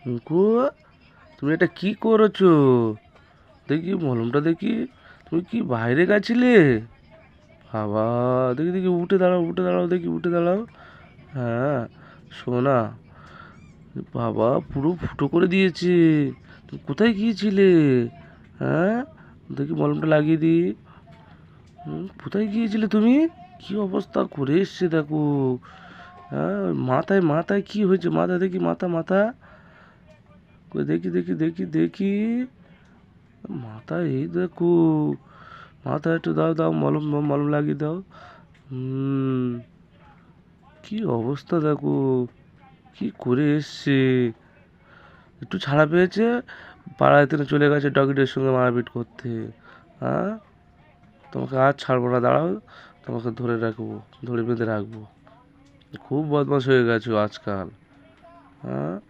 রিঙ্কু, তুমি এটা কি করেছো? দেখি মলমটা দেখি। তুমি কি বাইরে গেছিলে? বাবা, দেখি দেখি, উঠে দাঁড়াও, উঠে দাঁড়াও, দেখি উঠে দাঁড়াও। হ্যাঁ, সোনা, বাবা পুরো ফুটো করে দিয়েছে। তুমি কোথায় গিয়েছিলে? হ্যাঁ, দেখি মলমটা লাগিয়ে দিই। কোথায় গিয়েছিলে তুমি? কি অবস্থা করে এসছে দেখো। হ্যাঁ, মাথায় মাথায় কি হয়েছে? মাথা দেখি, মাথা মাথা, কই দেখি দেখি দেখি দেখি। মাথায় এই দেখো, মাথায় একটু দাও দাও, মলম মলম লাগিয়ে দাও। হুম, কি অবস্থা দেখো, কি করে এসছে। একটু ছাড়া পেয়েছে, পাড়ায় থেকে চলে গেছে ডগিটার সঙ্গে মারপিট করতে। হ্যাঁ, তোমাকে আর ছাড়বো না, দাঁড়াও, তোমাকে ধরে রাখবো, ধরে বেঁধে রাখবো। খুব বদমাশ হয়ে গেছো আজকাল। হ্যাঁ।